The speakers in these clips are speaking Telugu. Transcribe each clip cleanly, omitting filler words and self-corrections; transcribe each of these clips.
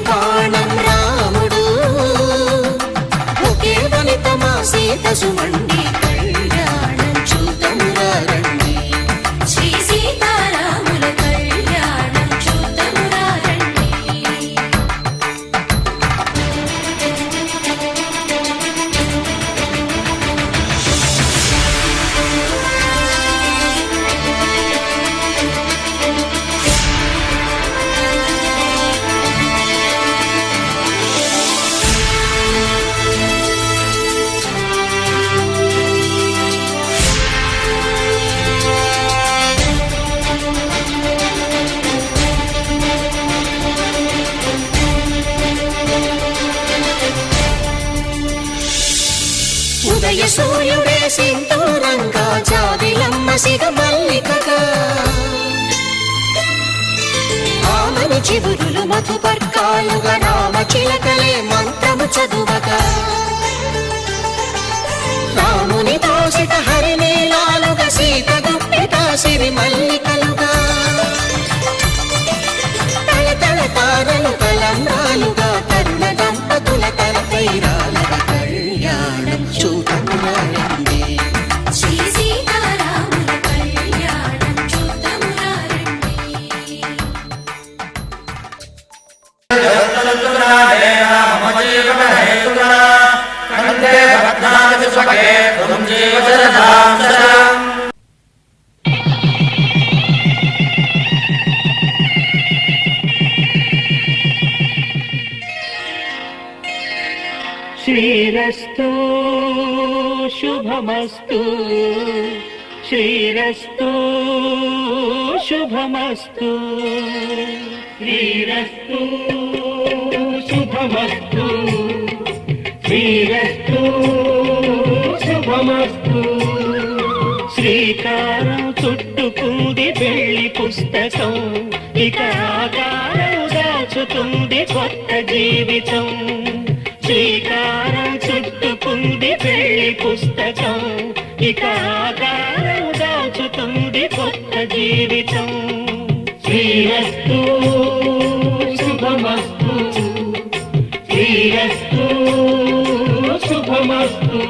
బాణం రాముడు ఒకే వనితమా సీత సుమండి కళ్యాణం చూతమురా రండి శ్రీ సీతారాముల కళ్యాణం చూతమురా రండి ఉదయ సూర్యుడే సింధూరంగా జాబిలమ్మ సిగ మల్లికగా ఆమని చిగురులు మధుపర్కాలుగా రామ చిలకలే మంత్రము చదువగా రాముని దోసిట హరినీలాలుగా సీత గుప్పిట సిరి మల్లికలుగా తళతళ తారలు కలంబ్రాలుగా తరుణ దంపతుల తలపైరాలుగా కళ్యాణం చూతమురా రండి శ్రీ సీతారాముల కళ్యాణం చూతమురా రండి శ్రీరస్తు శుభమస్తు శ్రీరస్తు శుభమస్తు శ్రీరస్తు శుభమస్తు శ్రీరస్తు శుభమస్తు శ్రీకారం చుట్టుకుంది పెళ్లి పుస్తకం ఇక ఆకారం దాచుతుంది కొత్త జీవితం శ్రీకారం చుట్టుకుంది పెళ్లి పుస్తకం ఇక ఆకారం దాచుతుంది కొత్త జీవితం శ్రీరస్తు శుభమస్తు శ్రీరస్తు శుభమస్తు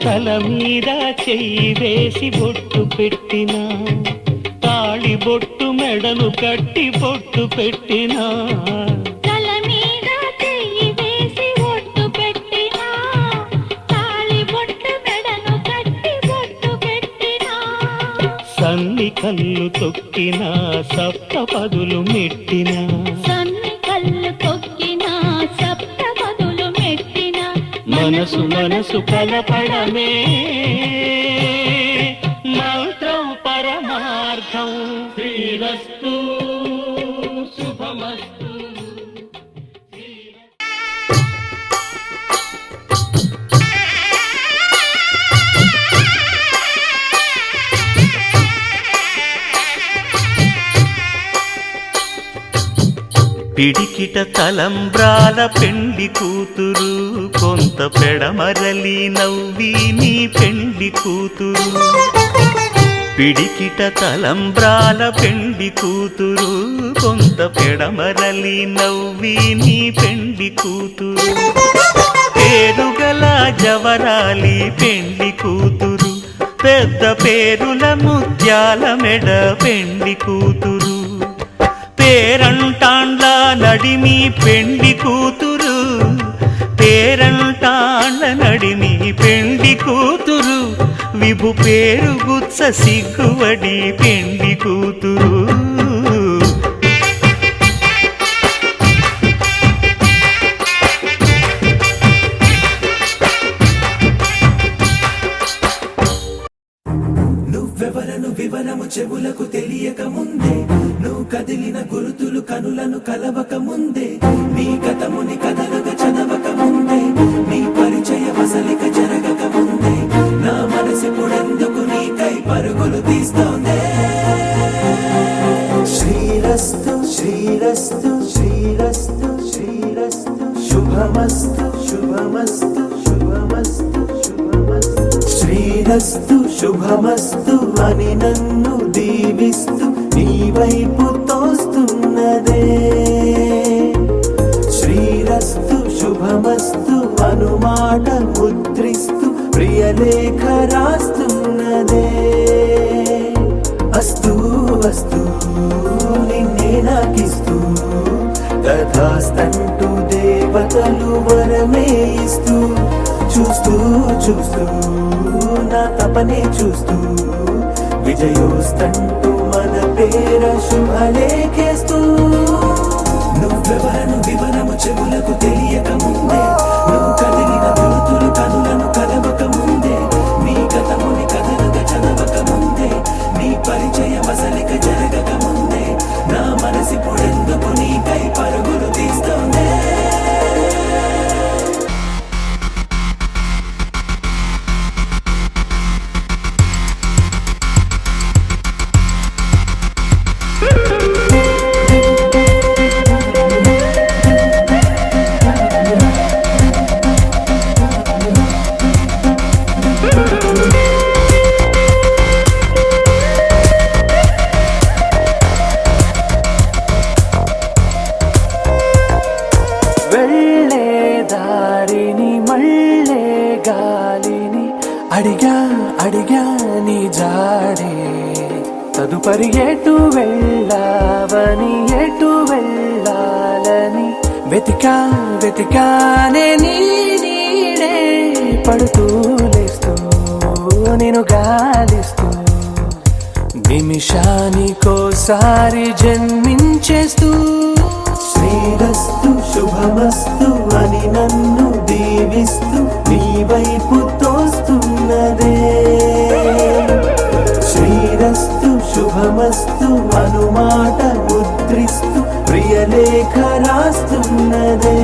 తల మీద చెయ్యి వేసి బొట్టు పెట్టినా తాళి బొట్టు మెడలు కట్టి బొట్టు పెట్టినా తల మీద చెయ్యి వేసి బొట్టు పెట్టినా తాళి బొట్టు మెడలు కట్టి బొట్టు పెట్టినా సన్ని కళ్ళు తొక్కినా సప్త పదులు మెట్టినా సన్ని కళ్ళు తొక్కినా సప్త పదులు మెట్టినా మనసు మనసు కలపడమే మంత్రం పరమార్థం శ్రీరస్తు శుభమస్తు పిడికిట తలంబ్రాల పెండ్లి కూతురు కొంత పెడమరలి నవ్వి నీ పెండ్లి కూతురు పిడికిట తలంబ్రాల పెండ్లి కూతురు కొంత పెడమరలి నవ్వి నీ పెండ్లి కూతురు పేరుగల జవరాలి పెండ్లి కూతురు పెద్ద పేరుల ముత్యాల మెడ పెండ్లి కూతురు పేరంటాండ్ల నడిమి పెండ్లి కూతురు పేరంటాండ్ల నడిమి పెండ్లి కూతురు విభు పేరు గుత్స సిగ్గువడి పెండ్లి కూతురు నువ్వెవరను వివరము చెవులకు తెలియక ముందే నువ్వు కదిలిన గురుతులు కనులను కలవక ముందే నీ కథముని కథలుగా చదవక శ్రీరస్తు శ్రీరస్తు శ్రీరస్తు శుభమస్తు శుభమస్తు శుభమస్తు శుభమస్తు శ్రీరస్తు శుభమస్తు అని నన్ను దీవిస్తూ నీ వైపు తోస్తున్నదే శ్రీరస్తు శుభమస్తు అనుమాట ముద్రిస్తూ ప్రియలేఖ రాస్తున్నదే అస్తు అస్తు నిన్నే నాకిస్తూ తథాస్తంటూ దేవతలు వరమే ఇస్తూ చూస్తూ చూస్తూ నా తపనే చూస్తూ విజయోస్తంటూ మన పేర శుభలేఖేస్తూ నువ్వెవరను వివరము చెవులకు తెలియక ముందే నువ్వు కదిలిన గుర్తులు కనులను కలవక ముందే నీ గతముని కథలుగ చదవక ముందే నీ పరిచయం అసలిక జరగక ముందే నా మనసిప్పుడెందుకు నీకై పరుగులు తీస్తోందే వెళ్ళే దారిని మళ్ళే గాలిని అడిగా అడిగా నీ జాడే తదుపరి ఎటు వెళ్ళావని ఎటు వెళ్ళాలని వెతికా వెతికానే నీ నీడే పడుతూ లేస్తూ నేను గాలిస్తూ నిమిషానికోసారి జన్మించేస్తూ శ్రీరస్తు శుభమస్తు అని నన్ను దీవిస్తూ నీ వైపు తోస్తున్నదే శ్రీరస్తు శుభమస్తు అనుమాట ముద్రిస్తూ ప్రియలేఖ రాస్తున్నదే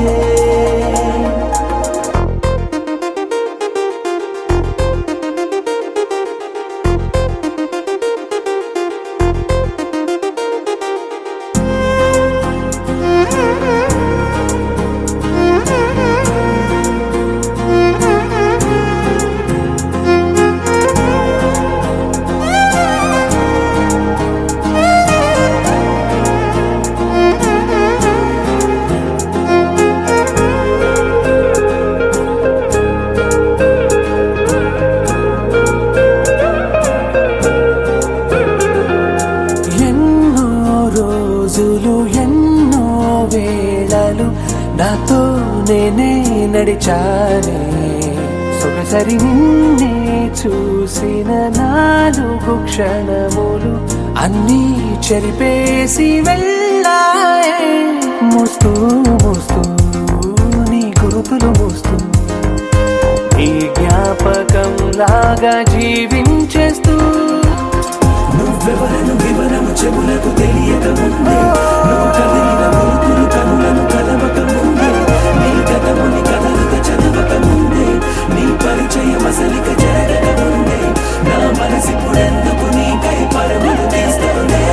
ఎన్నో వేళలు నాతో నేనే నడిచానే సొగసరి నిన్నే చూసిన 4 క్షణములు అన్నీ చెరిపేసి వెళ్ళాయే మోస్తూ మోస్తూ నీ గురుతులు మోస్తూ ఈ జ్ఞాపకం లాగా జీవించేస్తూ నువ్వెవరను వివరము చెవులకు తెలియక ముందే నువ్వు కదిలిన గుర్తులు కనులను కలవక ముందే నీ గతముని కథలుగ చదవక ముందే నీ పరిచయం అసలిక జరగక ముందే నా మనసిప్పుడెందుకు నీకై పరుగులు తీస్తోందే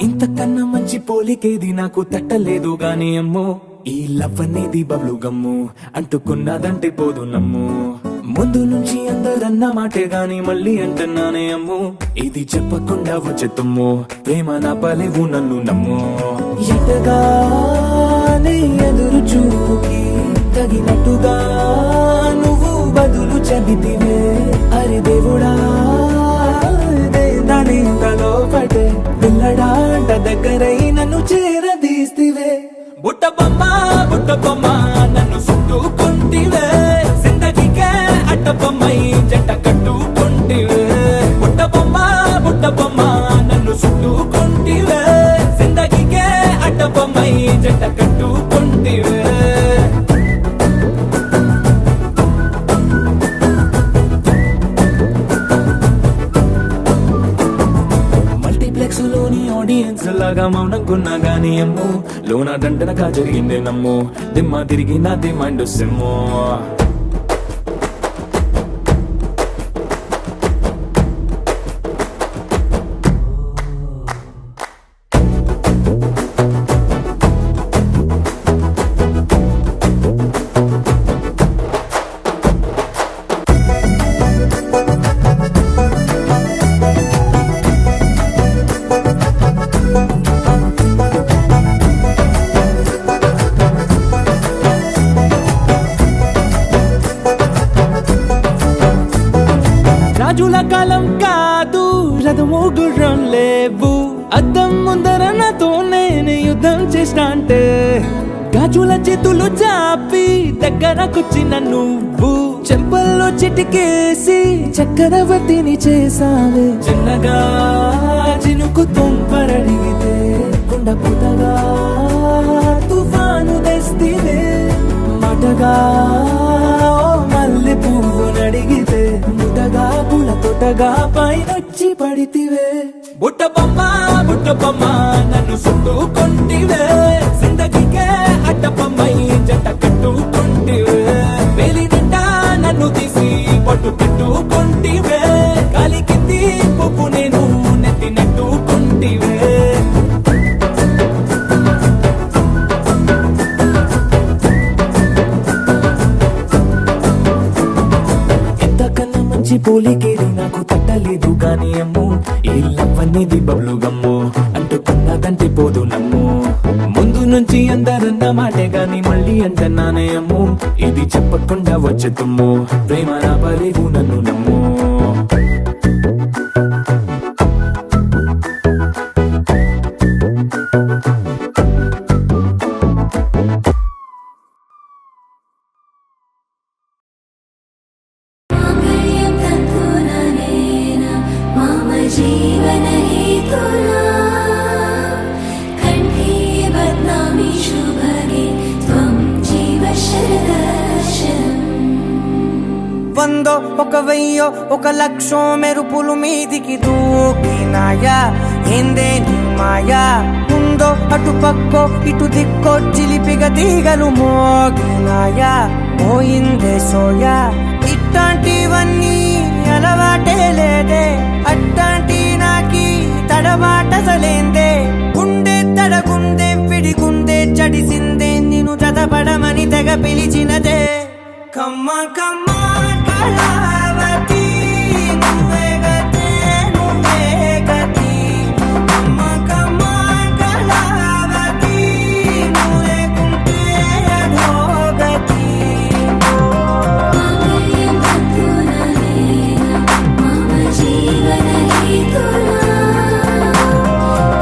ఇంతకన్నా మంచి పోలికేది నాకు తట్టలేదు గాని అమ్మో ఈ లవ్ అనేది బబ్లు గమ్ము అంటుకున్నదంటే పోదు నమ్ము ముందు నుంచి అందరన్న మాటే గాని మళ్ళీ అంటున్నానే అమ్ము ఇది చెప్పకుండా వచ్చే తుమ్ము ప్రేమ నా పలేవు నన్ను నమ్ము ఎటగానే ఎదురు చూపుకి తగినట్టుగా నువ్వు బదులు చెబితివే అరే దేవుడా దానింతలో పడే పిల్లడాంట దగ్గరై నన్ను చేరదీస్తివే బుట్ట బొమ్మ నన్ను చుట్టుకుంటివే జిందగీకే అట్ట బొమ్మై జంట కట్టుకుంటివే బుట్ట బొమ్మ నన్ను చుట్టుకుంటివే జిందగీకే అట్ట బొమ్మై జంట కట్టుకుంటివే ఆడియన్స్ లాగా మౌనంకున్నా గాని అమ్ము లోన దండనగా జరిగిందే నమ్ము దిమ్మ తిరిగి నాది మైండ్ సిమ్ము రాజుల కాలం కాదు రథము గుర్రం లేవు అద్దం ముందర నాతో నేను యుద్ధం చేస్తా అంటే గాజుల చేతులు చాపి దగ్గరకొచ్చిన నువ్వు చెంపల్లో చిటికేసి చక్రవర్తిని చేసావే చిన్నగా చినుకు తుంపరడిగితే కుండ పుటగా తుఫాను తెస్తివే మటగా మల్లె పువ్వు నడిగితే ముటగా పుల తొటగా పైనొచ్చి పడితివే బుట్ట బొమ్మ నన్ను చుట్టుకొంటివే జిందగీకే అడ్డపమ్మై జంట కట్టుకొంటివే వేలి నిండా నన్ను తీసి పట్టు పెట్టుకొంటివే గాలి కింది పువ్వు నేను నెత్తి నెట్టుకొంటివే పోలికేది నాకు తట్టలేదు గాని అమ్ము ఈ లవ్వనేది బబ్లు గమ్ము అంటుకున్నదంటే పోదు నమ్ము ముందు నుంచి అందరన్న మాటే గాని మళ్ళీ అంటున్నానే అమ్ము ఇది చెప్పకుండా వచ్చే తుమ్ము ప్రేమ రాబలేవు నన్ను నమ్ము जीवन हेतुना कंठे बध्नामि शुभगे त्वं जीव शरदर्शनम् వందో ఒక వెయ్యో ఒక లక్షో మెరుపులు మీదికి దూకినాయా ఏందే నీ మాయా ఉందో అటు పక్కో ఇటు దిక్కో చిలిపిగ తీగలు మోగినాయా పోయిందే సోయా ఇట్లాంటివన్నీ అలవాటే లేదే అట్టాంటి నాకి తడబాటసలేందే గుండె తడగుందే విడిగుందే చడిసిందే నిన్ను జతపడమని తెగ పిలిచినదే కమ్మ కమ్మ కళావతి నువ్వే గతే నువ్వే గతి కమ్మ కమ్మ కళావతి నువ్వే కుంటే అధోగతి जीवन हेतुना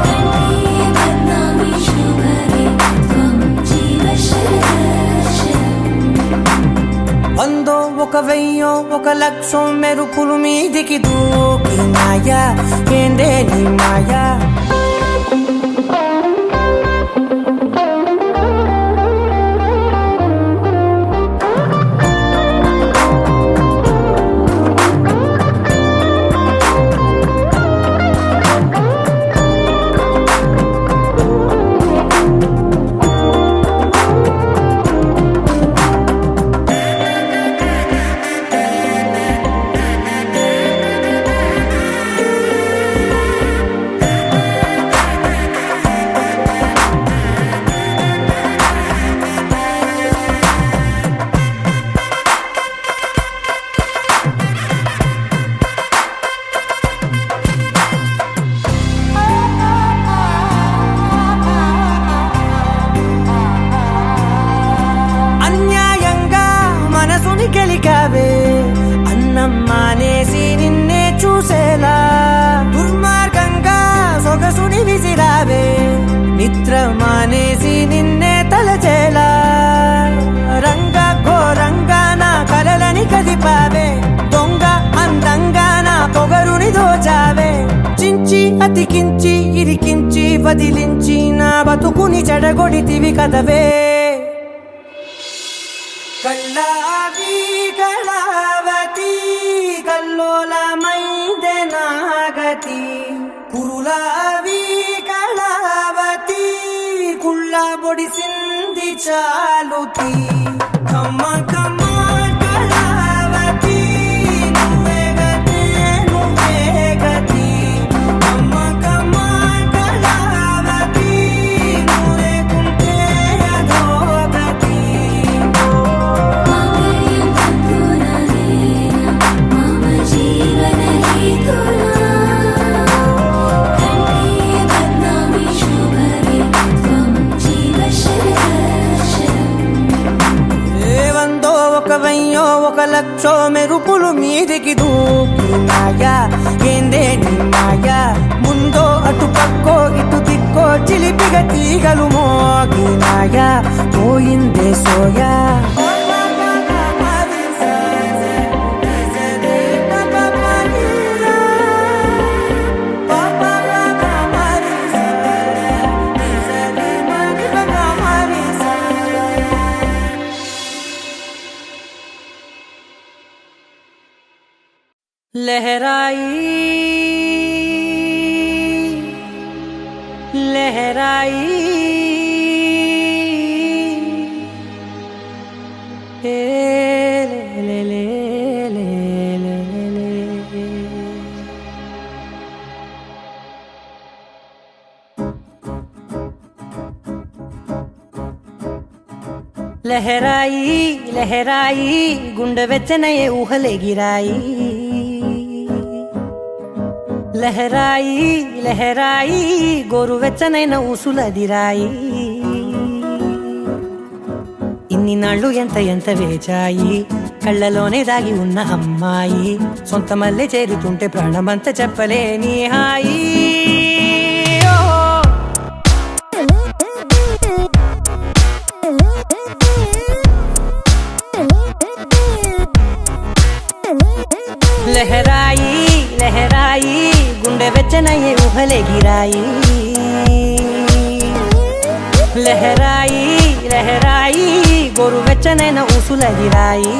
कंठे बध्नामि शुभगे त्वं जीव शरदर्शनम् వందో ఒక వెయ్యో ఒక లక్షో మెరుపులు మీదికి దూకినాయా ఏందే నీ మాయా గెలికావే అన్నం మానేసి నిన్నే చూసేలా దుర్మార్గంగా సొగసుని విసిరావే నిద్ర మానేసి నిన్నే తలచేలా రంగా ఘోరంగా నా కలలని కదిపావే దొంగ అందంగా నా పొగరుని దోచావే చించి అతికించి ఇరికించి వదిలించి నా బతుకుని చెడగొడితివి కదవే కళ్ళావి కళావతి కల్లోలమైందే నాగతి కురులావి కళావతి బొడిసింది చాలుతి కమ్మ కమ్మ కళావతి నువ్వే గతి నువ్వే గతి కమ్మ కమ్మ కళావతి నువ్వే కుంటే అధోగతి మామయ్యం తంతుననేన మమ జీవన హేతునా కంఠే బధ్నామి శుభగే త్వం జీవ శరదశరం ఏవందో ఒక వెయ్యో ఒక లక్షో మెరుపులు మీదికి దూకినాయా ఏందే నీ మాయా ముందో అటు పక్కో ఇటు దిక్కో చిలిపిగ తీగలు మోగినాయా పోయిందే సోయా लहराई लहराई ले ले ले ले ले ले लहराई लहराई गुंड వెచ్చనయే ఊహలే గిరాయి లహరాయి లహరాయి గోరువెచ్చనైన ఊసులదిరాయి ఇన్ని నాళ్ళు ఎంత ఎంత వేచాయి కళ్ళలోనే దాగి ఉన్న అమ్మాయి సొంత మల్లె చేరుతుంటే ప్రాణమంత చెప్పలేని హాయి లహరాయి లహరాయి గుండె వెచ్చనయ్యే ఊహలే గిరాయి లహరాయి లహరాయి గోరు వెచ్చనైన ఊసులదిరాయి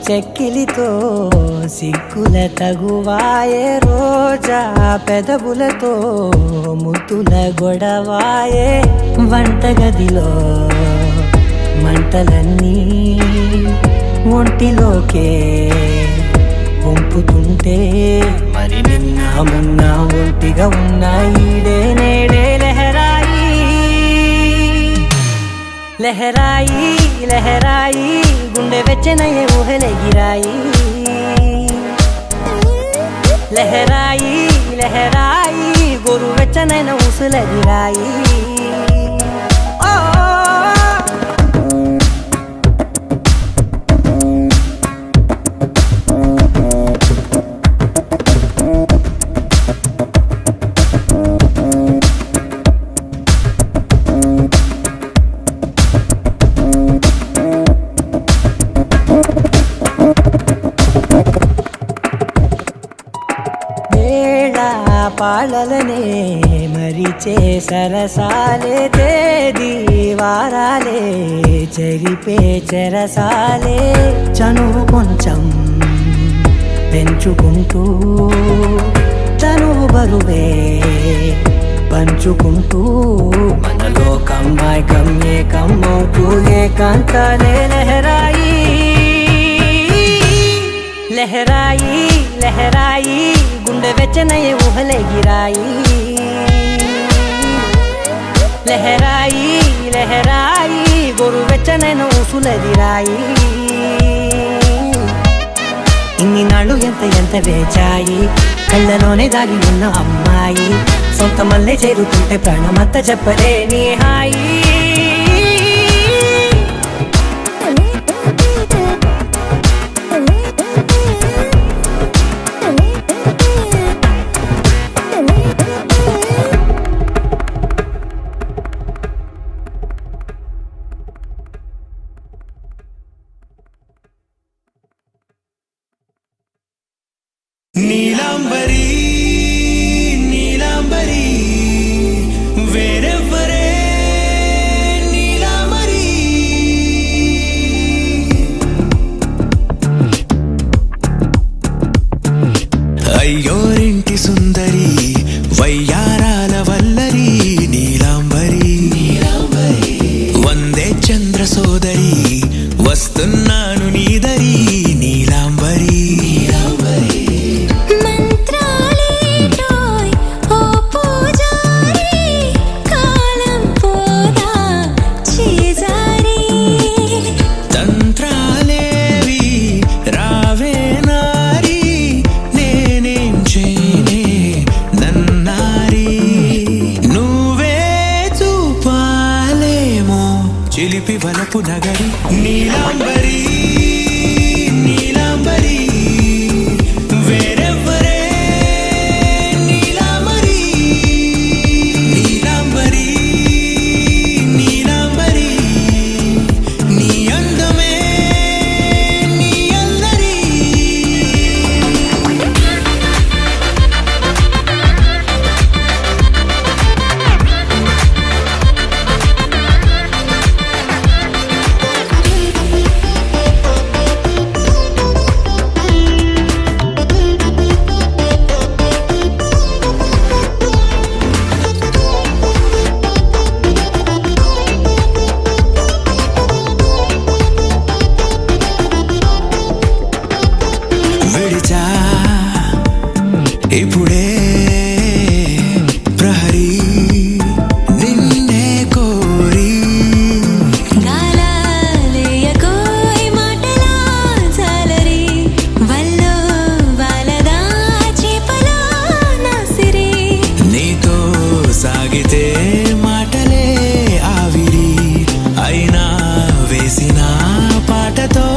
చెక్కిలితో సిగ్గుల తగువాయే రోజా పెదవులతో ముద్దుల గొడవాయే వంటగదిలో మంటలన్నీ ఒంటిలోకే వంపుతుంటే మరి నిన్న మొన్న ఒంటిగా ఉన్న ఈడే నేడే లహరాయి లహరాయి లహరాయి గుండె వెచ్చనయ్యే ఊహలే గిరాయి లహరాయి లహరాయి గోరు వెచ్చనైన ఊసులదిరాయి పాలలనే మరిచే సరసాలే తేదీ వారాలే చెరిపే చెరసాలే చనువు కొంచెం పెంచుకుంటూ చనువు బరువే పంచుకుంటూ మనలో కమ్మాయి కమ్మే కమ్మవుతూ ఏకాంతాలే లహరాయి లహరాయి లహరాయి గుండె వెచ్చనయ్యే ఊహలే గిరాయి లహరాయి లహరాయి గోరు వెచ్చనైన ఊసులదిరాయి ఇన్ని నాళ్ళు ఎంత ఎంత వేచాయి కళ్ళలోనే దాగి ఉన్న అమ్మాయి సొంత మల్లె చేరుతుంటే ప్రాణమంతా చెప్పలేని హాయి నక్షత్ర సోదరి వస్తున్నాను నీదరి నీలాంబరి మంత్రాలేటోయ్ ఓ పూజారి కాలం పోదా చేజారి తంత్రాలేవి రావే నారి నేనేం చేయనే నన్నారి నువ్వే చూపాలేమో చిలిపి వలపు నగరి నీలాంబరి నీలాంబరి వేరెవ్వరే నీలాంబరి నీలాంబరి నీలాంబరి నీ అందమే నీ అల్లరి విడిచా ఇప్పుడే ప్రహరీ నిన్నే కోరి గాలాలేయకోయ్ మాటలా జాలరి వల్లో వాలదా చేపలా నాసిరి నీతో సాగితే మాటలే ఆవిరి అయినా వేసిన పాటతో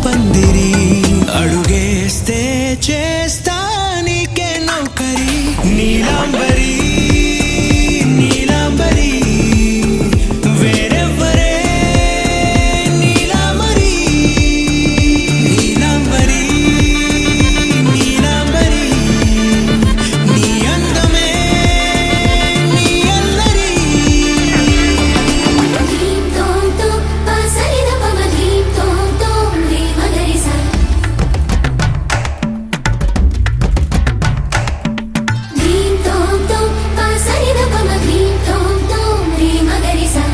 పందిరి అడుగేస్తే చేస్తా నీకే నౌకరి నీలాంబరి నీలాంబరి వేరెవ్వరే నీలాంబరి నీలాంబరి నీలాంబరి నీ అందమే నీ అల్లరి ధీం తోం తోం పసరిద పమ ధీం తోం తోం రే మగరిసా ధీం తోం తోం పసరిద పమ ధీం తోం తోం రే మగరిసా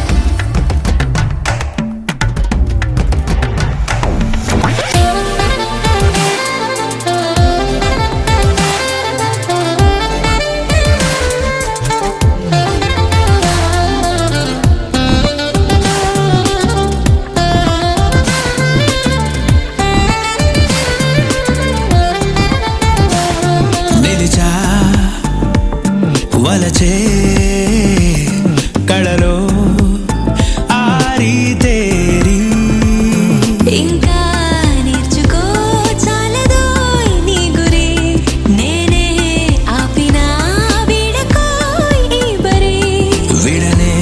నిలిచా వలచే కళలో ఆరి తేరి ఇంకా నేర్చుకో చాలదోయ్ నీ గురి నేనే ఆపినా వీడకోయ్ ఈ బరి విడనే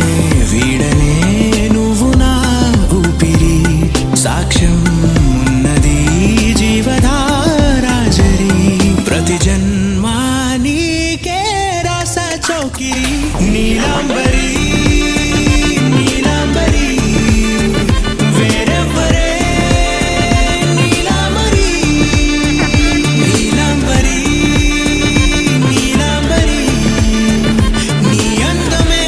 వీడనే నువ్వు నా ఊపిరి సాక్ష్యం ఉన్నది జీవధారాజరి ప్రతి జన్మా నీకే రాస చౌకిరి నీలాంబరి నీలాంబరి వేరెవ్వరే నీలాంబరి నీలాంబరి నీలాంబరి నీ అందమే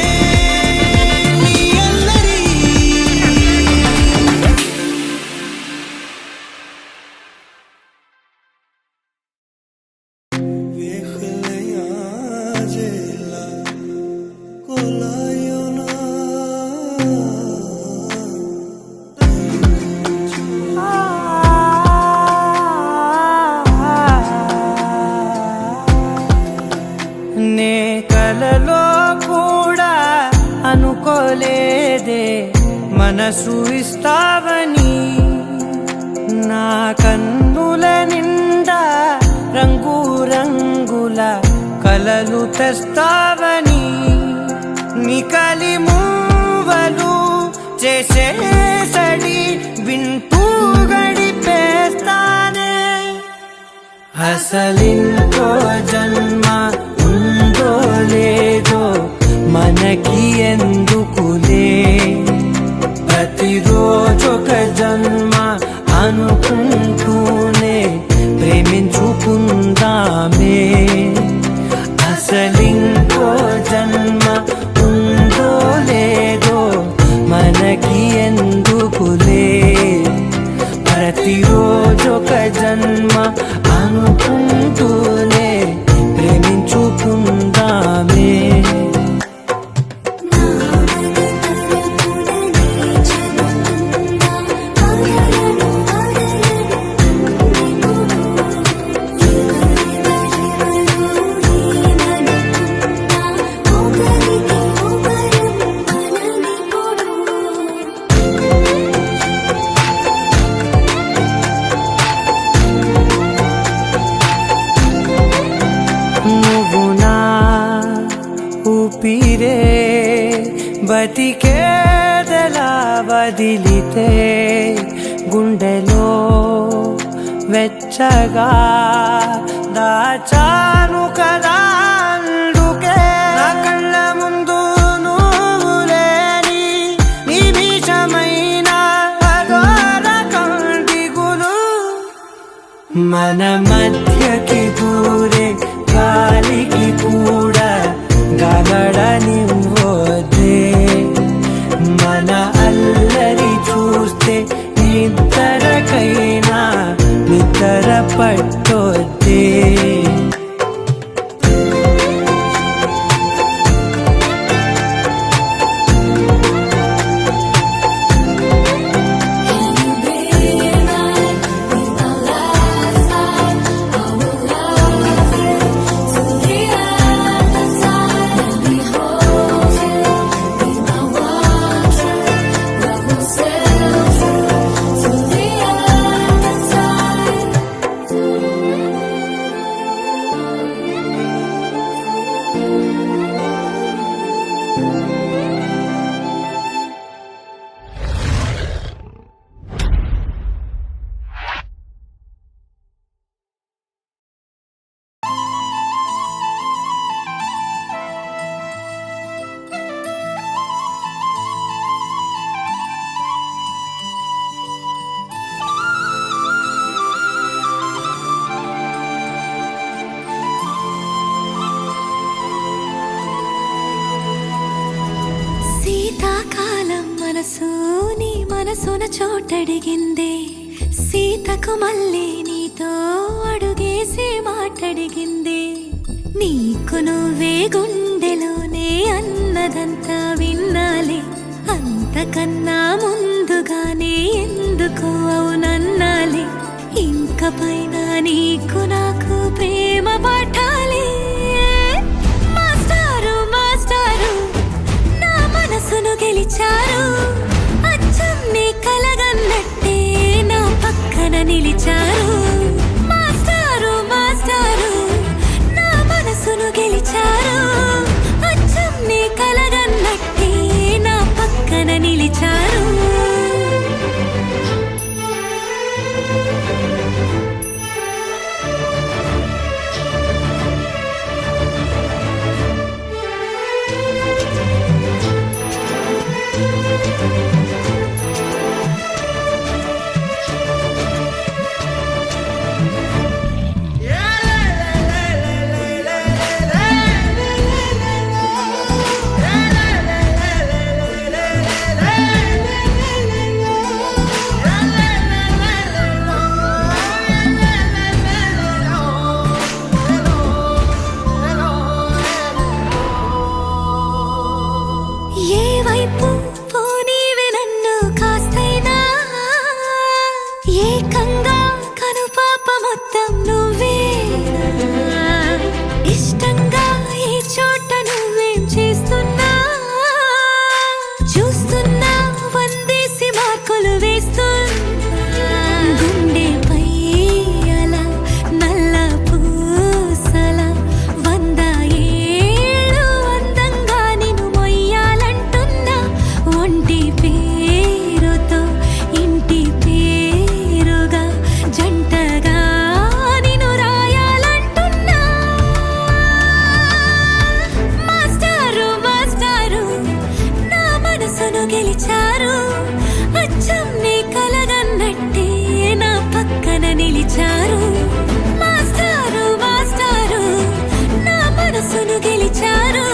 నీ అల్లరి నే కలలో కూడా అనుకోలేదే మనసు ఇస్తావని నా కన్నుల నిండా రంగు రంగుల కలలు తెస్తావని నికలి మూవలు చేసేసడి వింటూ గడిపేస్తానే అసలింకో జన్మ ఉందో లేదో మనకి ఎందుకులే ప్రతిరోజొక జన్మ అనుకుంటూనే ప్రేమించుకుందామే అసలింకో జన్మ ఉందో లేదో మనకి ఎందుకు బ్రతికేదెలా వదిలితే గుండెలో వెచ్చగా దాచాను కదా అందుకే నా కళ్ళ ముందు నువ్వు లేని నిమిషమైన అఘోర కంటిగులు మన మధ్యకి దూరే గాలికి కూడా గలడనివ్వదే మన అల్లరి చూస్తే నిద్రకైనా నిద్ర పట్టొద్దే శీతాకాలం మనసు నీ మనసున చోటడిగిందే సీతకు మళ్ళీ నీతో అడుగేసి మాటడిగిందే నీకు నువ్వే గుండెలోనే అన్నదంతా విన్నాలే అంతకన్నా ముందుగానే ఎందుకు అవునన్నాలే ఇంక పైన నీకు నాకు ప్రేమ పాఠాలే మాస్టారు మాస్టారు నా మనసును గెలిచారు అచ్చం నీ కలగన్నట్టే నా పక్కన నిలిచారు మాస్టారు మాస్టారు నా మనసును గెలిచారు అచ్చం నీ కలగన్నట్టే నా పక్కన నిలిచారు ఏ వైపు పోనీవే నన్ను కాస్తైనా ఏకంగా కనుపాప మొత్తం నువ్వే ఇష్టంగా ఈ చోట నువ్వేం చేస్తున్నా చూస్తున్నా వందేసి మార్కులు వేస్తున్నా గుండెపై అలా నల్ల పూసల 100 ఏళ్ళు అందంగా నిన్ను మొయ్యాలంటున్నా ఒంటి పేరుతో ఇంటి పేరుగా జంటగా నిన్ను రాయాలంటున్నా మాస్టారు మాస్టారు నా మనసును గెలిచారు అచ్చం నీ కలగన్నట్టే నా పక్కన నిలిచారు మాస్టారు మాస్టారు నా మనసును గెలిచారు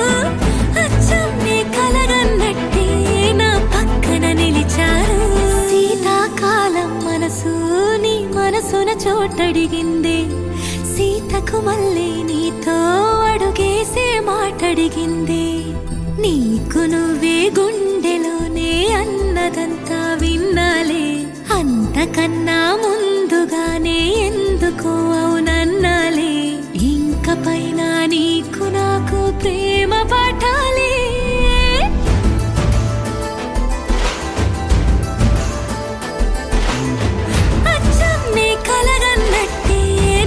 అచ్చం నీ కలగన్నట్టే నా పక్కన నిలిచారు శీతాకాలం మనసు నీ మనసున చోటడిగిందే సీతకు మళ్ళీ నీతో అడుగేసే మాటడిగిందే నీకు నువ్వే గుండెలోనే అన్నదంతా విన్నాలే అంతకన్నా ముందుగానే ఎందుకు అవునన్నాలే ఇంక పైన నీకు నాకు ప్రేమ పాఠాలే అచ్చం నీ కలగన్నట్టే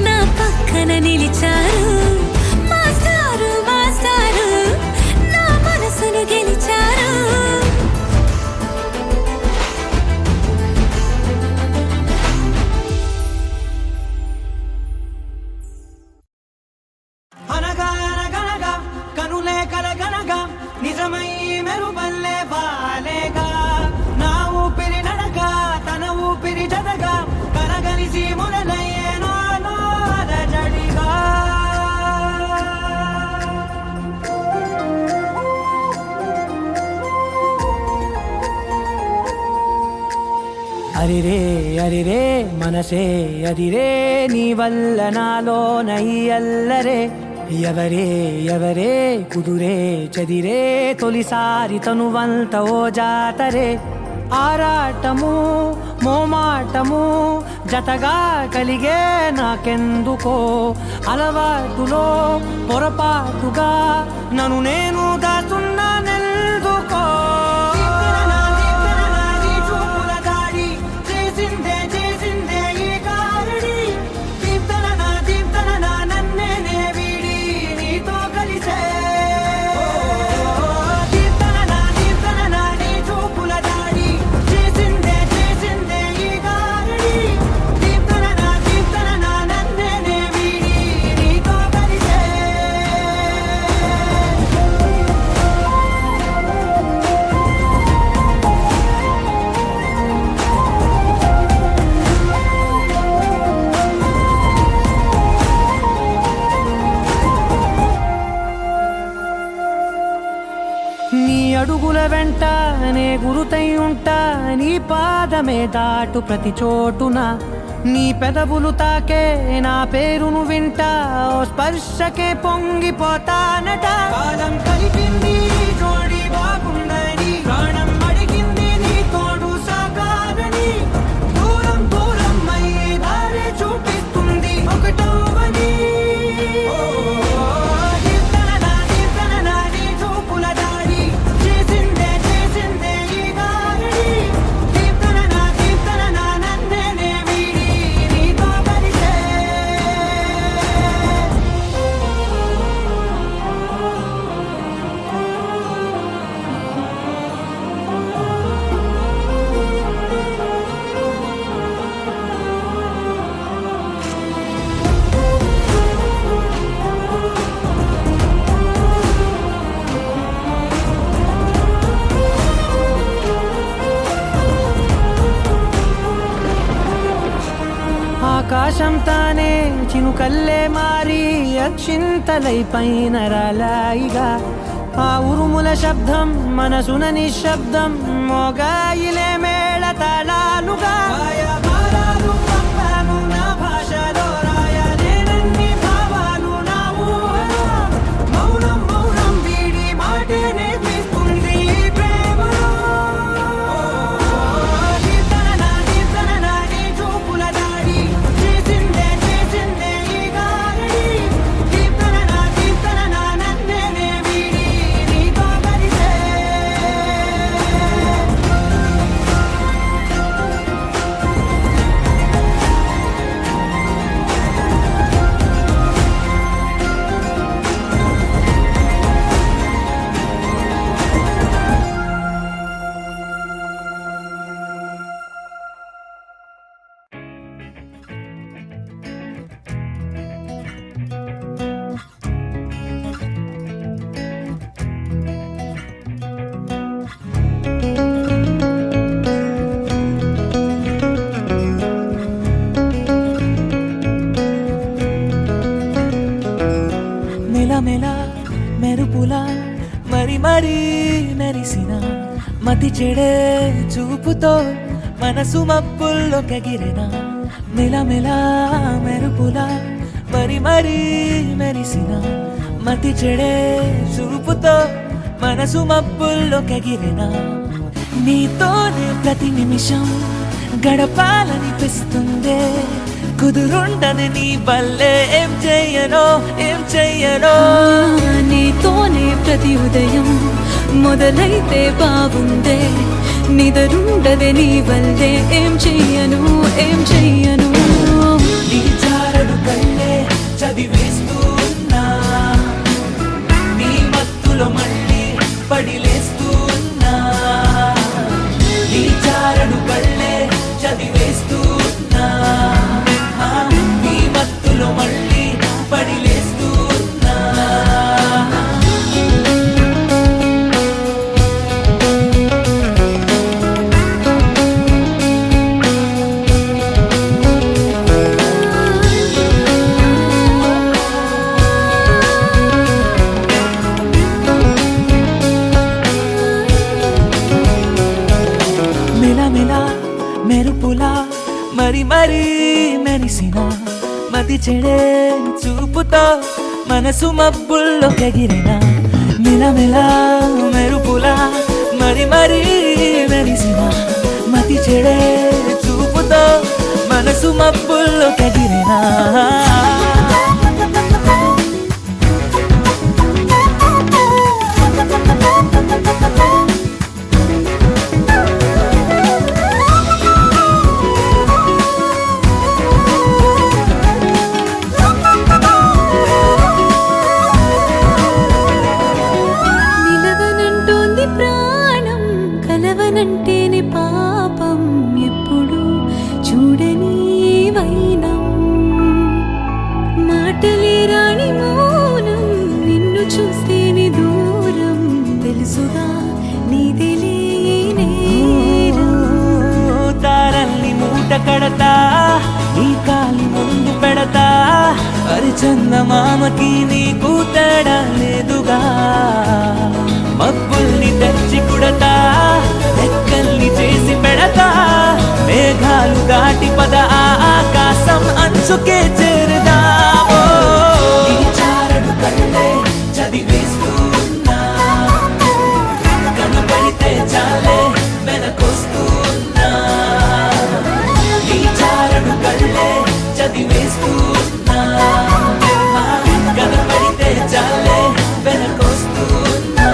నా పక్కన నిలిచారు మాస్టారు మాస్టారు నా మనసును గెలిచారు కలిసి మొదలయ్యేనో అలజడిగా. అరిరే అరిరే మనసే అదిరే నీ వల్ల నాలో నై అల్లరే. ఎవరే ఎవరే కుదురే చదిరే తొలిసారి తనువంత ఓ జాతరే. ఆరాటము మోమాటము జతగా కలిగే నాకెందుకో. అలవాటులో పొరపాటుగా నన్ను నేను దాచున్నానెందుకో. నీ అడుగుల వెంట నే గురుతై ఉంటా. నీ పాదమే దాటు ప్రతి చోటున. నీ పెదవులు తాకే నా పేరును వింటా. ఓ స్పర్శకే పొంగిపోతానట. కాలం కలిపింది జోడి బాగుందని. ప్రాణం అడిగింది నీ తోడు సాగాలని. దూరం దూరం అయ్యే దారి చూపిస్తుంది ఒకటవని. ఆకాశం తానే చినుకల్లే మారి అక్షింతలై పైన రాలాయిగా. ఆ ఉరుముల శబ్దం మనసున నిశ్శబ్దం మోగాయిలే మేళ తాళాలుగా. నా భాషలో రాయలేనన్ని భావాలు నా ఊహలో. మౌనం మౌనం వీడి మాటే నేర్పిస్తుంది ప్రేమలో. మెలమెల మెరుపులా మరి మరి మెరిసిన మతి చెడే చూపుతో మనసు మబ్బుల్లో కగిరిన. మెలమెల మెరుపులా మరి మరి మెరిసిన మతి చెడే చూపుతో మనసు మబ్బుల్లో కగిరిన. నీతోనే ప్రతి నిమిషం గడపాలనిపిస్తుందే. కుదురుండని నీ వల్లే ఏం చెయ్యనో. నీతోనే ప్రతి ఉదయం మొదలైతే బాగుందే. నిదరుండదే నీ వల్లే ఏం చెయ్యను. నీ చారడు కళ్ళే చదివేస్తూ ఉన్నా. నీ మత్తులో మళ్ళీ పడిలేస్తూ ఉన్నా. నీ చారడు కళ్ళే చదివేస్తూ ఉన్నా. నీ మత్తులో మళ్ళీ పడిలేస్తూ ఉన్నా. మెరుపులా మరి మరి మెరిసిన మతి చెడే చూపుతో మనసు మబ్బుల్లో ఎగిరిన మిలమిల మెరుపులా మరి మరి మెరిసిన మతి చెడే చూపుతో మనసు మబ్బుల్లో ఎగిరిన నిలవనంటోంది ప్రాణం కలవనంటేనే పాపం ఎప్పుడు చూడని వైనం మాటలే రాని మౌనం నిన్ను చూస్తేనే దూరం తెలుసుగా నీదిలే నేరం తారల్ని మూట కడతా నీ కాలి ముందు పెడతా చందమామకి నీకు తేడా లేదుగా మబ్బుల్ని తెచ్చి కుడతా రెక్కల్ని చేసి పెడతా మేఘాలు దాటి పద ఆ ఆకాశం అంచుకే చేరుదామో నీ చారడు కళ్ళే చదివేస్తూ ఉన్నా కనబడితే చాలే వెనకొస్తూ ఉన్నా నీ చారడు కళ్ళే చదివేస్తూ ఉన్నా కనబడితే చాలే వెనకొస్తూ ఉన్నా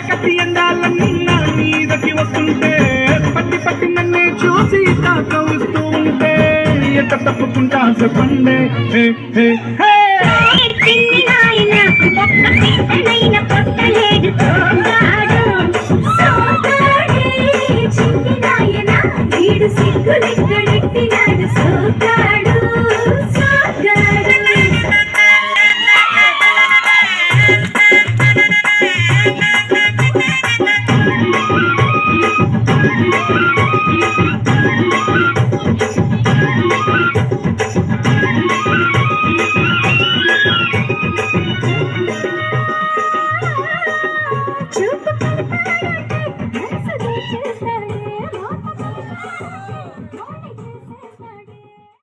కట్టి ఎండాలన్నీ నా మీదకి వస్తుంటే పట్టి పట్టి నన్నే చూసి తాకవిస్తూ ఉంటే ఎట్ట తప్పుకుంటా చెప్పండి హే హే హే